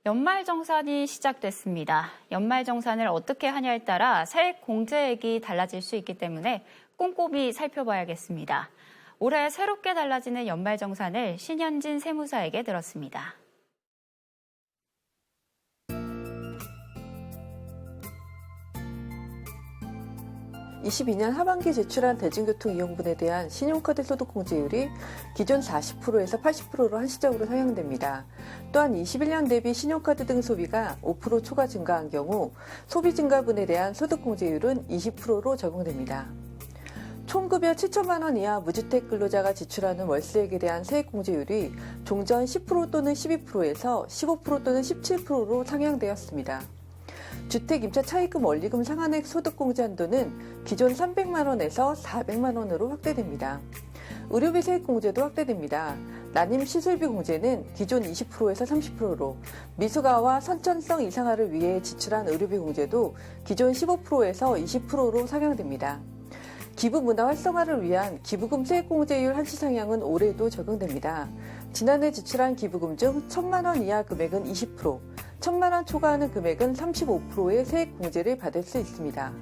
연말정산이 시작됐습니다. 연말정산을 어떻게 하냐에 따라 세액 공제액이 달라질 수 있기 때문에 꼼꼼히 살펴봐야겠습니다. 올해 새롭게 달라지는 연말정산을 신현진 세무사에게 들었습니다. 22년 하반기 제출한 대중교통 이용분에 대한 신용카드 소득공제율이 기존 40%에서 80%로 한시적으로 상향됩니다. 또한 21년 대비 신용카드 등 소비가 5% 초과 증가한 경우 소비 증가분에 대한 소득공제율은 20%로 적용됩니다. 총급여 7천만 원 이하 무주택 근로자가 지출하는 월세액에 대한 세액공제율이 종전 10% 또는 12%에서 15% 또는 17%로 상향되었습니다. 주택 임차 차입금 원리금 상한액 소득공제 한도는 기존 300만 원에서 400만 원으로 확대됩니다. 의료비 세액공제도 확대됩니다. 난임 시술비 공제는 기존 20%에서 30%로, 미숙아와 선천성 이상아를 위해 지출한 의료비 공제도 기존 15%에서 20%로 상향됩니다. 기부 문화 활성화를 위한 기부금 세액공제율 한시 상향은 올해도 적용됩니다. 지난해 지출한 기부금 중 1,000만 원 이하 금액은 20%, 1,000만 원 초과하는 금액은 35%의 세액공제를 받을 수 있습니다.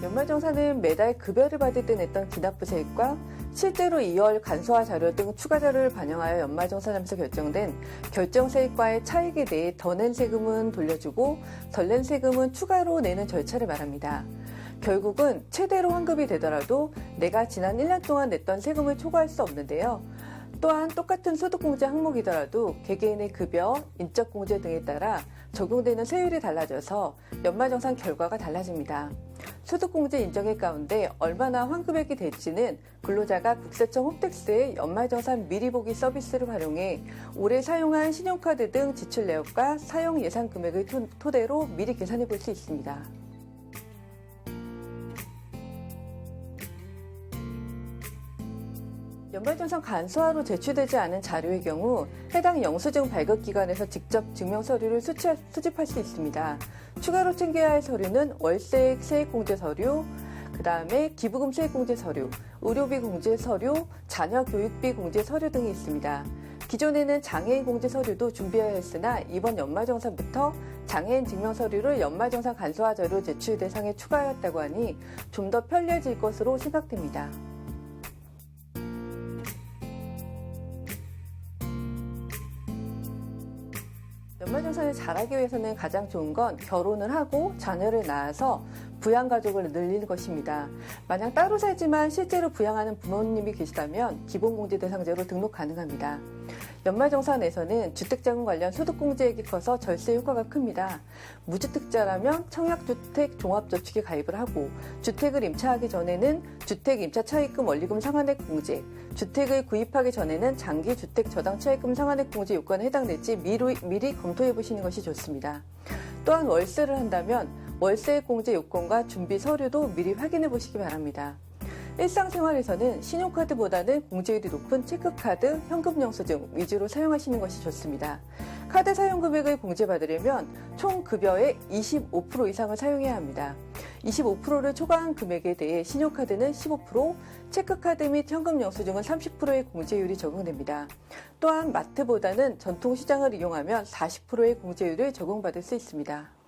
연말정산은 매달 급여를 받을 때 냈던 기납부세액과 실제로 2월 간소화 자료 등 추가 자료를 반영하여 연말정산하면서 결정된 결정세액과의 차익에 대해 더 낸 세금은 돌려주고 덜 낸 세금은 추가로 내는 절차를 말합니다. 결국은 최대로 환급이 되더라도 내가 지난 1년 동안 냈던 세금을 초과할 수 없는데요. 또한 똑같은 소득공제 항목이더라도 개개인의 급여, 인적공제 등에 따라 적용되는 세율이 달라져서 연말정산 결과가 달라집니다. 소득공제 인정액 가운데 얼마나 환급액이 될지는 근로자가 국세청 홈택스의 연말정산 미리보기 서비스를 활용해 올해 사용한 신용카드 등 지출 내역과 사용 예상 금액을 토대로 미리 계산해 볼 수 있습니다. 연말정산 간소화로 제출되지 않은 자료의 경우 해당 영수증 발급기관에서 직접 증명서류를 수집할 수 있습니다. 추가로 챙겨야 할 서류는 월세액 세액공제 서류, 그 다음에 기부금 세액공제 서류, 의료비 공제 서류, 자녀 교육비 공제 서류 등이 있습니다. 기존에는 장애인 공제 서류도 준비해야 했으나 이번 연말정산부터 장애인 증명서류를 연말정산 간소화 자료 제출 대상에 추가하였다고 하니 좀 더 편리해질 것으로 생각됩니다. 연말정산을 잘하기 위해서는 가장 좋은 건 결혼을 하고 자녀를 낳아서 부양가족을 늘리는 것입니다. 만약 따로 살지만 실제로 부양하는 부모님이 계시다면 기본공제 대상자로 등록 가능합니다. 연말정산에서는 주택자금 관련 소득공제액이 커서 절세 효과가 큽니다. 무주택자라면 청약주택 종합저축에 가입을 하고 주택을 임차하기 전에는 주택임차차입금 원리금 상환액 공제, 주택을 구입하기 전에는 장기주택 저당차입금 상환액 공제 요건에 해당될지 미리 검토해 보시는 것이 좋습니다. 또한 월세를 한다면 월세액 공제 요건과 준비 서류도 미리 확인해 보시기 바랍니다. 일상생활에서는 신용카드보다는 공제율이 높은 체크카드, 현금영수증 위주로 사용하시는 것이 좋습니다. 카드 사용 금액을 공제받으려면 총 급여의 25% 이상을 사용해야 합니다. 25%를 초과한 금액에 대해 신용카드는 15%, 체크카드 및 현금영수증은 30%의 공제율이 적용됩니다. 또한 마트보다는 전통시장을 이용하면 40%의 공제율을 적용받을 수 있습니다.